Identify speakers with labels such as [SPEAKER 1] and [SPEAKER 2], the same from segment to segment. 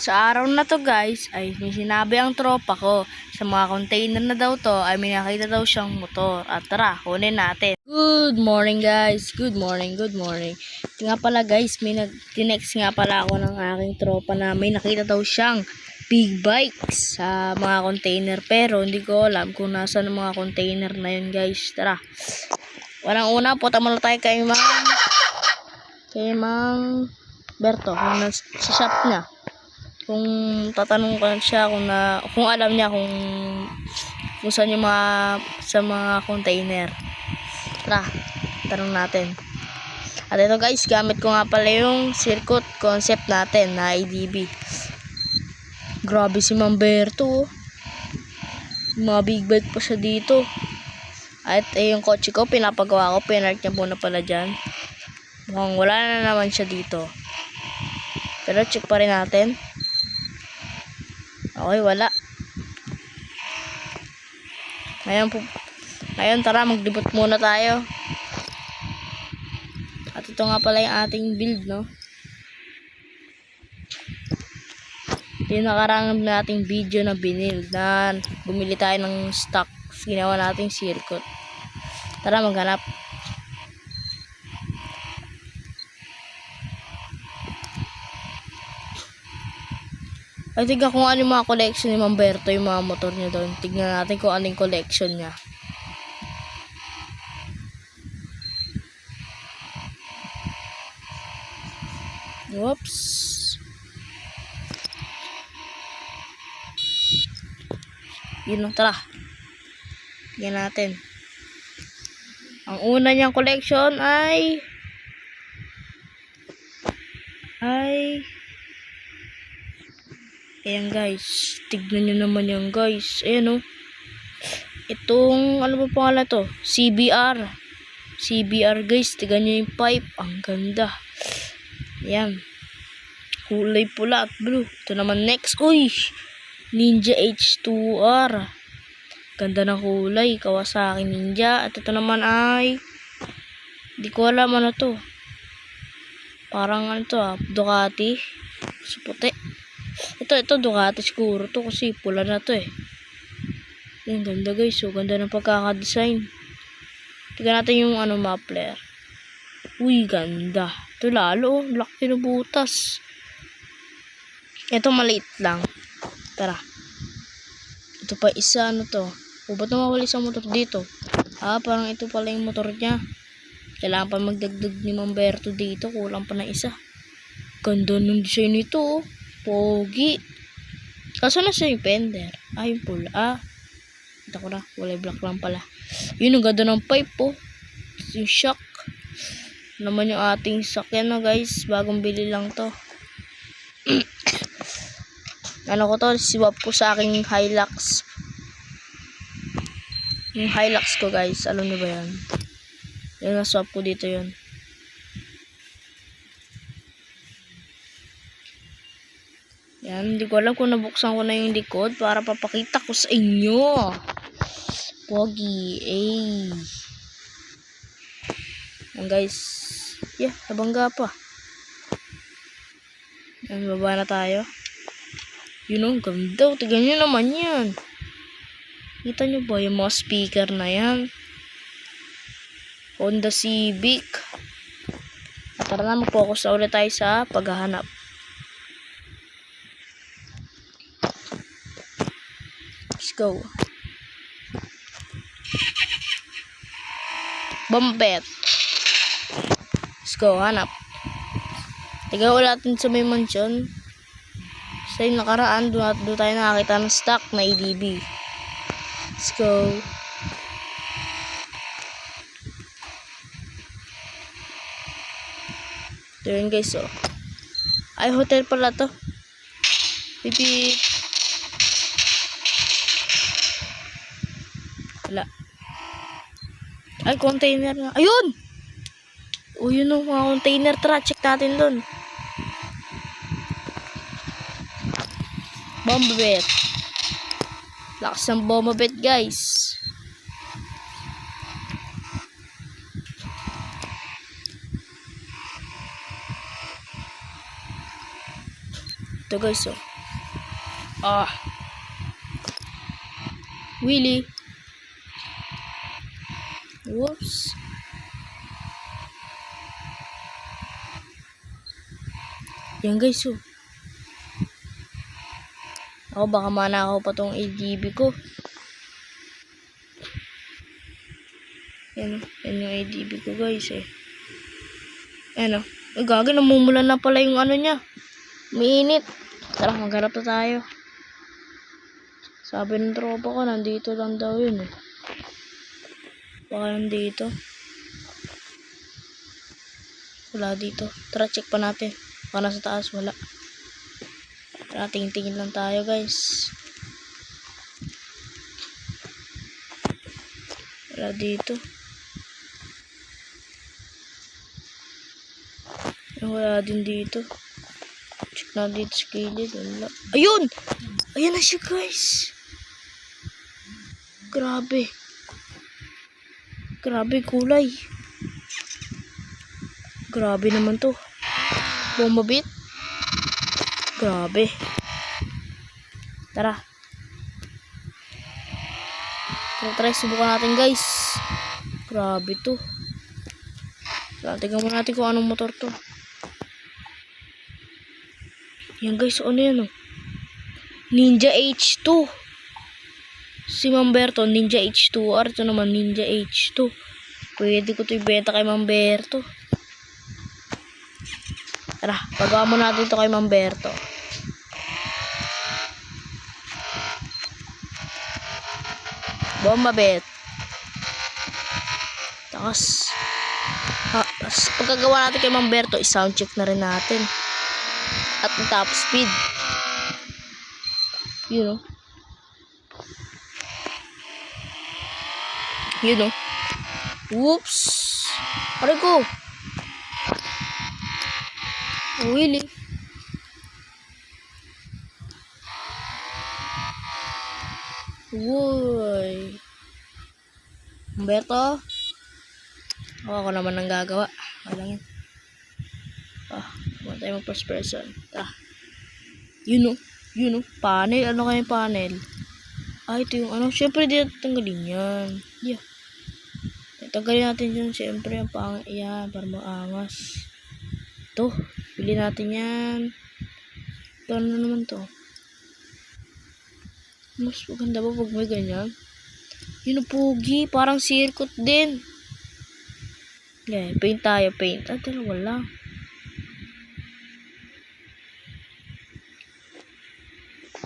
[SPEAKER 1] Sa araw na to guys, ay may sinabi ang tropa ko. Sa mga container na daw to, ay may nakita daw siyang motor. At tara, kunin natin. Good morning guys. Good morning, good morning. Ito nga pala guys, may tinext nga pala ako ng aking tropa na may nakita daw siyang big bike sa mga container. Pero hindi ko alam kung nasa ng mga container na yun guys. Tara. Walang una, punta muna tayo kay Mang Berto. Sa shop niya. Kung tatanong ko siya kung alam niya kung saan yung sa mga container. Tara, tanong natin. At ito guys, gamit ko nga pala yung circuit concept natin na ADB. Grabe si Mamberto. Mga big bike pa siya dito. At yung kotse ko, pinapagawa ko. Pinark niya muna pala dyan. Mukhang wala na naman siya dito. Pero check pa rin natin. Okay, wala. Ngayon tara, magdebut muna tayo. At ito nga pala yung ating build, no? Yung nakarang nating video na binild na bumili tayo ng stock. Ginawa nating circuit. Tara, maghanap. Ay, tignan kung ano yung mga collection ni Mamberto, yung mga motor niya doon. Tignan natin kung anong collection niya. Whoops. Yun lang, tara. Tignan natin. Ang una niyang collection ay ayan guys, tignan nyo naman yan guys. Ayan o. Itong, ano ba pangalan to? CBR guys, tignan nyo yung pipe. Ang ganda. Ayan. Kulay pula at blue. Ito naman next. Uy! Ninja H2R. Ganda ng kulay. Kawasaki Ninja. At ito naman ay, di ko alam ano to. Parang ano to Ducati. So, puti. Ito Ducati siguro to kasi pula na to eh. Ang ganda guys. So, ganda ng pagkakadesign. Tignan natin yung muffler. Uy, ganda. Ito lalo. Laki ng butas. Ito maliit lang. Tara. Ito pa isa, ano to? O, ba't nawawala isang motor dito? Parang ito pala yung motor niya. Kailangan pa magdagdag ni Mamberto dito. Kulang pa na isa. Ganda ng design nito oh. Pogi. Kaso na siya yung fender. Yung pula. Kita ko na. Walay black lang pala. Yun, ang ganda ng pipe oh. Yung shock. Naman yung ating sakyan na guys. Bagong bili lang to. Ano ko to? Swap ko sa aking Hilux. Yung Hilux ko guys. Alam niyo ba yan? Yung swap ko dito yun. Yan, hindi ko alam kung nabuksan ko na yung likod para papakita ko sa inyo. Pogi, Yan guys. Yeah, nabangga pa. Yan, baba na tayo. Yun ang ganda. Tignan nyo naman yan. Kita nyo ba yung mga speaker na yan? Honda Civic. At tara na, mag-focus na ulit tayo sa paghahanap. Let's go. Bombet. Let's go, hanap. Tiga ulit natin sa may mansion. Sa yung nakaraan, doon tayo nakakita ng stock na ADB. Let's go. Ito yun guys, oh. Ay, hotel pala to. Pipit. Wala. Ay, container na. Ayun! O, yun o, mga container. Tara, check natin dun. Bombabet. Lakas ng bombabet, guys. Ito, guys, oh. Ah, Willy. Whoops. Yan guys, oh. Ako baka manakaw pa tong ADB ko. Yan, yan yung ADB ko guys eh. Ano? Ay gagi, namumulan na pala yung ano niya. Mainit. Tara, maghanap na tayo. Sabi ng tropa ko, nandito lang daw yun eh. Baka nandito. Wala dito. Tara, check pa natin. Baka nasa taas, wala. Tara, tingin-tingin lang tayo guys. Wala dito. Wala din dito. Check na dito sa gilid. Wala. Ayun! Ayan na siya guys. Grabe. Grabe kulay. Grabe naman to. Bumabit. Grabe. Tara. Try subukan natin guys. Grabe to. Tingnan mo natin kung anong motor to. Yan guys, ano yan oh? Ninja H2. Si Mamberto, Ninja H2R. Ito naman, Ninja H2. Pwede ko ito ibenta kay Mamberto. Tara, pagawa mo natin ito kay Mamberto. Bomba bet. Tapos pagkagawa natin kay Mamberto, i-sound check na rin natin. At top speed. You know. You know. Whoops. Aray ko. Willy. Woy. Humberto. Ako naman ang gagawa. Walang yan. Huwag tayo mag-first person. You know. Panel. Ano kaya yung panel? Ito yung ano. Siyempre, di natin tanggalin yan. Yeah. Tanggalin natin yun. Siyempre, ang pangit yan. Para maangas. Ito. Pili natin yan. Ito ano naman to. Mas maganda ba pag may ganyan? Yun ang pugi. Parang circuit din. Yeah, paint tayo. Paint. Dalawa lang.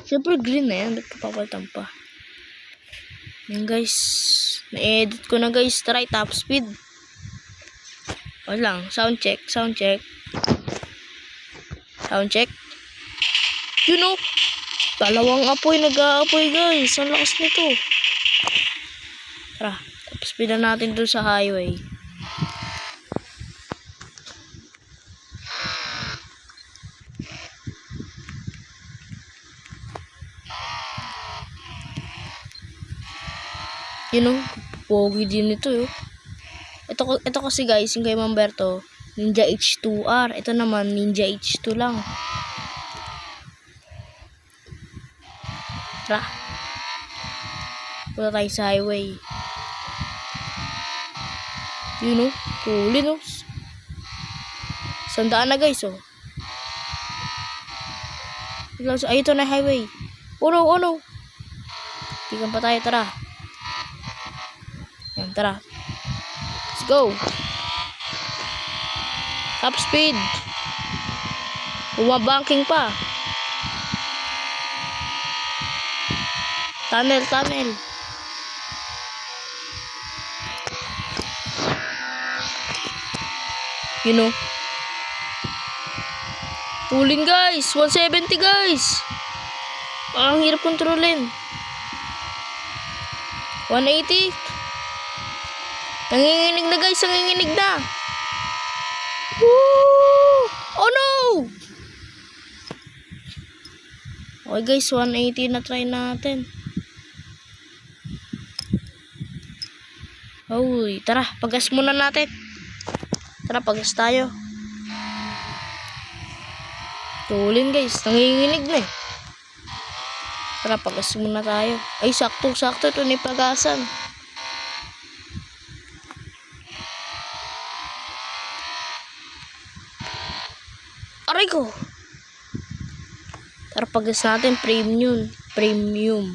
[SPEAKER 1] Siyempre green na yan. Ba't kapapalitan pa? Yan guys. Na-edit ko na guys. Try top speed. O lang. Sound check. Sound check. Sound check. You know. Dalawang apoy. Nag-aapoy guys. Ang lakas nito. Tara. Top speed na natin dun sa highway. You know, pogi din ito yun. Ito kasi guys, yung kay Mamberto, Ninja H2R. Ito naman, Ninja H2 lang. Tara. Punta tayo sa highway. You know, huli no. 100 na guys, oh. Ay, ito na highway. Oh no. Tigan pa tayo, tara. Yan, tara. Let's go. Top speed. Bumabanking pa. Tunnel. You know. Pulling guys. 170 guys. Ang hirap kontrolin. 180. Nanginginig na guys, nanginginig na. Woo! Oh no! Okay guys, 180 na try natin. Uy, tara, pagas muna natin. Tara, pagas tayo. Tulin guys, nanginginig na eh. Tara, pagas muna tayo. Ay, sakto-sakto ito ni pagasan. Aray ko! Tara, pagas natin. Premium. Premium.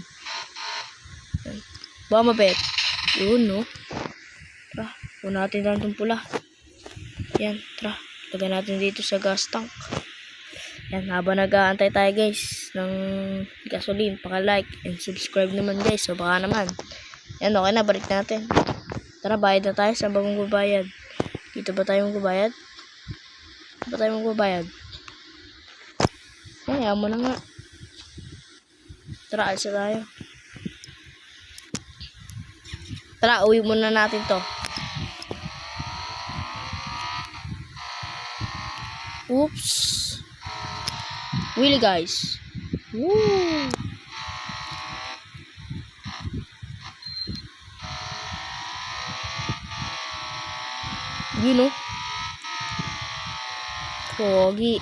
[SPEAKER 1] Ba, mabet. Yun, no? Tara, puno natin lang itong pula. Yan, tara. Lagyan natin dito sa gas tank. Yan, habang nag-aantay tayo guys ng gasoline, paka-like and subscribe naman guys. So baka naman. Yan, okay na, balik natin. Tara, bayad na tayo. Saan ba mong gubayad? Dito ba tayo mong gubayad? Dito ba tayo mong gubayad? Ay, mo na nga. Tara, alsa tayo. Tara, uwi muna natin to. Oops. Really guys. Woo. You know. Pogi.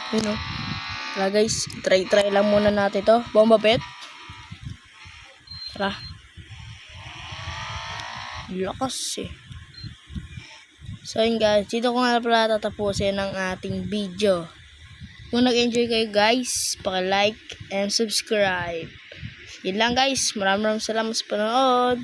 [SPEAKER 1] You know. Tara guys, try lang muna natin to. Bomba pet. Tara. Lakas eh. So yun guys, dito ko nga pala tatapusin ang ating video. Kung nag-enjoy kayo guys, paki-like and subscribe. Yun lang guys, maraming salamat sa panonood.